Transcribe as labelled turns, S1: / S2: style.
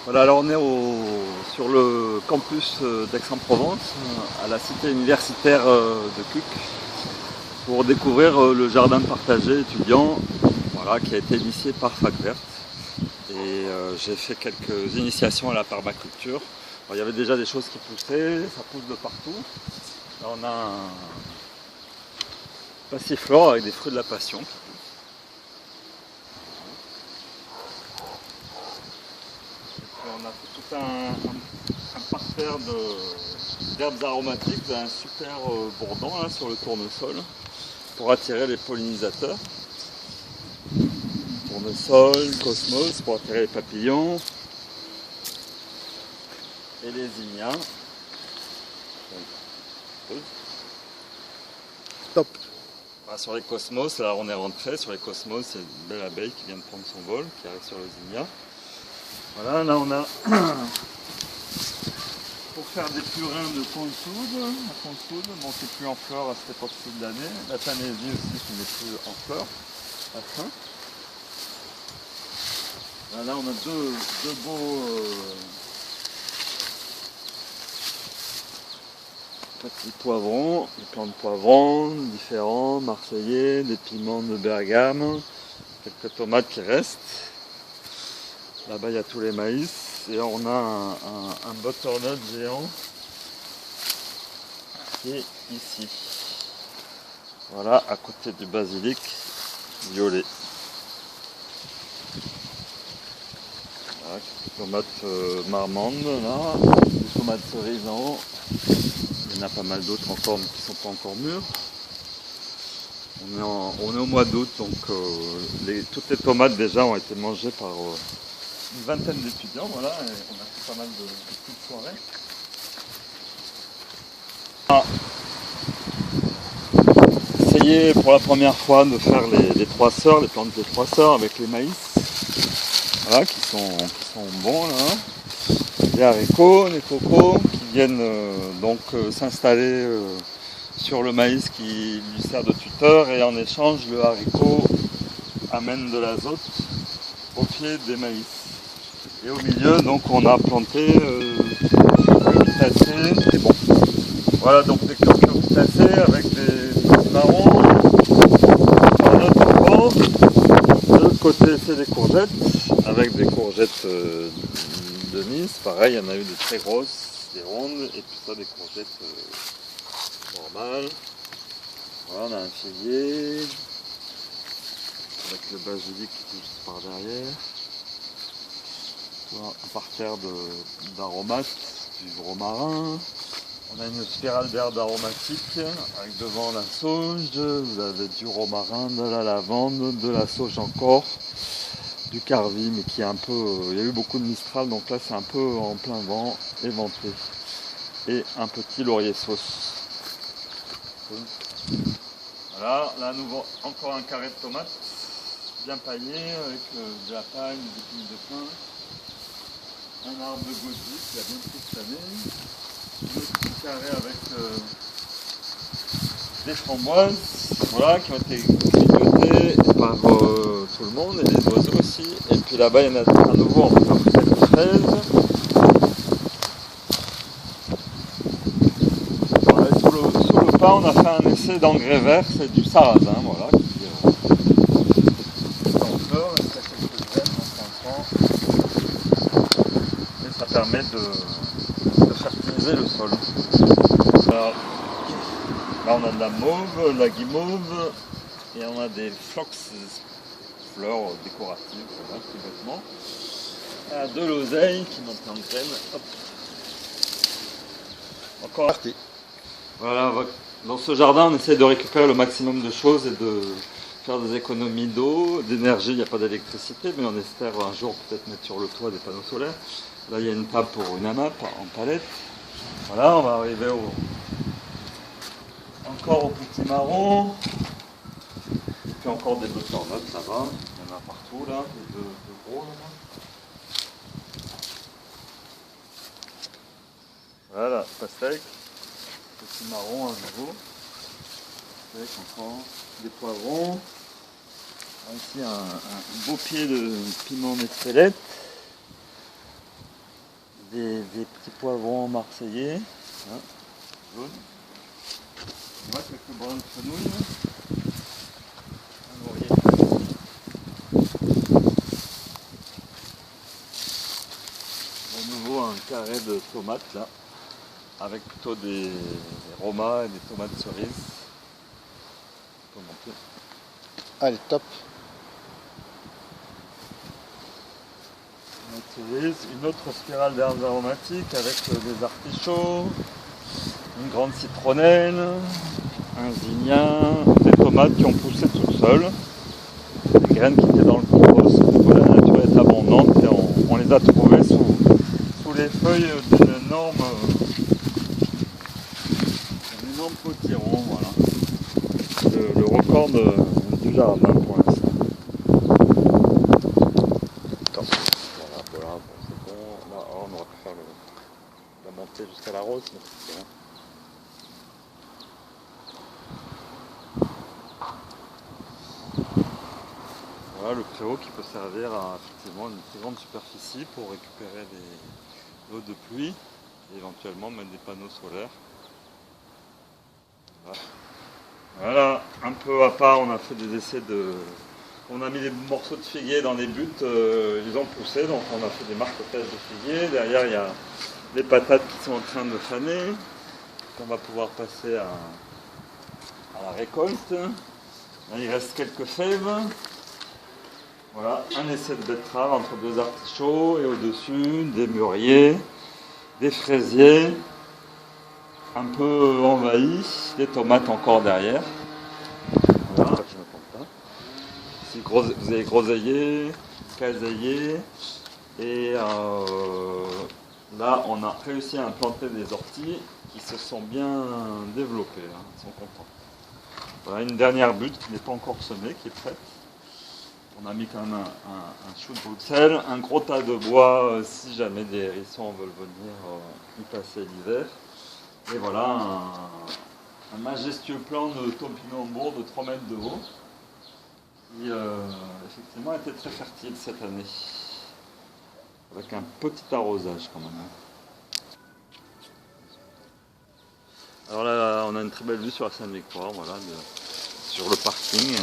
S1: Voilà, alors on est sur le campus d'Aix-en-Provence, à la cité universitaire de Cuc, pour découvrir le jardin partagé étudiant, voilà, qui a été initié par Fac Verte. Et j'ai fait quelques initiations à la permaculture. Alors, il y avait déjà des choses qui poussaient, ça pousse de partout. Là on a un passiflore avec des fruits de la passion. On a fait tout un parterre d'herbes aromatiques, un super bourdon là, sur le tournesol pour attirer les pollinisateurs. Tournesol, cosmos pour attirer les papillons et les zinnias.
S2: Top.
S1: Voilà, sur les cosmos, là on est rentré, sur les cosmos, c'est une belle abeille qui vient de prendre son vol, qui arrive sur le zinnia. Voilà, là on a pour faire des purins de consoude. La consoude, bon c'est plus en fleurs à cette époque-ci de l'année. La tanésie aussi qui n'est plus en fleurs. À fin. Là on a deux beaux petits poivrons, des plants de poivrons différents, marseillais, des piments de Bergame, quelques tomates qui restent. Là-bas il y a tous les maïs et on a un butternut géant qui est ici. Voilà, à côté du basilic violet. Voilà, quelques tomates marmandes là, des tomates cerises en haut. Il y en a pas mal d'autres encore mais qui ne sont pas encore mûres. On est au mois d'août, donc toutes les tomates déjà ont été mangées par une vingtaine d'étudiants. Voilà, et on a fait pas mal de petites soirées. Essayé pour la première fois de faire les trois sœurs, les plantes des trois sœurs avec les maïs. Voilà, qui sont bons là. Les haricots, les cocos qui viennent s'installer sur le maïs qui lui sert de tuteur, et en échange le haricot amène de l'azote au pied des maïs. Et au milieu donc on a planté crustacés, et bon. Voilà, donc des crustacés avec des marrons, un autre bord. De l'autre côté c'est des courgettes, avec des courgettes de Nice, pareil, il y en a eu des très grosses, des rondes, et puis ça des courgettes normales. Voilà, on a un figuier, avec le basilic qui est juste par derrière. Voilà, un parterre d'aromates, du romarin. On a une spirale d'herbes aromatiques, avec devant la sauge, vous avez du romarin, de la lavande, de la sauge encore, du carvi, mais qui est un peu... il y a eu beaucoup de mistral, donc là c'est un peu en plein vent, éventé. Et un petit laurier sauce. Voilà, là à nouveau encore un carré de tomates, bien paillé, avec de la paille, des épines de pin. Un arbre de goji qui a bien pris cette année. Un petit carré avec des framboises, voilà, qui ont été grignotés par tout le monde, et les oiseaux aussi. Et puis là-bas, il y en a à nouveau encore quelques fraises. Voilà, sous le pas, on a fait un essai d'engrais vert, c'est du sarrasin, voilà, qui est en fleurs, il y a quelques graines en et ça permet de fertiliser le sol. Alors, là on a de la mauve, la guimauve, et on a des flox, fleurs décoratives, voilà, tout bêtement. De l'oseille qui monte en graines. Hop. Encore parti. Voilà, dans ce jardin on essaie de récupérer le maximum de choses et de faire des économies d'eau, d'énergie. Il n'y a pas d'électricité, mais on espère un jour peut-être mettre sur le toit des panneaux solaires. Là il y a une table pour une AMAP en palette. Voilà, on va arriver encore au petit marron. Et puis encore des butternuts là-bas. Il y en a partout là, des deux gros là-bas. Voilà, pastèque. Petit marron à nouveau. Pastèque encore. Des poivrons. Ici un beau pied de piment d'Espelette. des petits poivrons marseillais, hein, jaunes. On voit quelques brins de fenouil. Un laurier. De nouveau un carré de tomates là, avec plutôt des romas et des tomates cerises. On peut monter.
S2: Allez, top.
S1: Une autre spirale d'herbes aromatiques avec des artichauts, une grande citronnelle, un zinnia, des tomates qui ont poussé toutes seules, des graines qui étaient dans le compost. La nature est abondante et on les a trouvées sous les feuilles d'un énorme potiron. Voilà. Le record du jardin pour l'instant. Voilà, bon, c'est bon. Là, on aurait pu faire la montée jusqu'à la rose, mais c'est bien. Voilà le préau qui peut servir à effectivement une très grande superficie pour récupérer l'eau de pluie et éventuellement mettre des panneaux solaires. Voilà, un peu à part, on a fait des essais on a mis des morceaux de figuier dans les buttes, ils ont poussé, donc on a fait des marcotages de figuier. Derrière, il y a les patates qui sont en train de faner. On va pouvoir passer à la récolte. Là, il reste quelques fèves. Voilà, un essai de betterave entre deux artichauts et au-dessus des mûriers, des fraisiers, un peu envahis, des tomates encore derrière. Voilà, je ne compte pas. Ici, vous avez groseillier, caseillier, et là on a réussi à implanter des orties qui se sont bien développées, hein, ils sont contents. Voilà une dernière butte qui n'est pas encore semée, qui est prête. On a mis quand même un chou de Bruxelles, un gros tas de bois si jamais des hérissons veulent venir y passer l'hiver. Et voilà un majestueux plan de topinambour de 3 mètres de haut qui effectivement était très fertile cette année. Avec un petit arrosage quand même. Alors là, on a une très belle vue sur la Sainte-Victoire, voilà, sur le parking.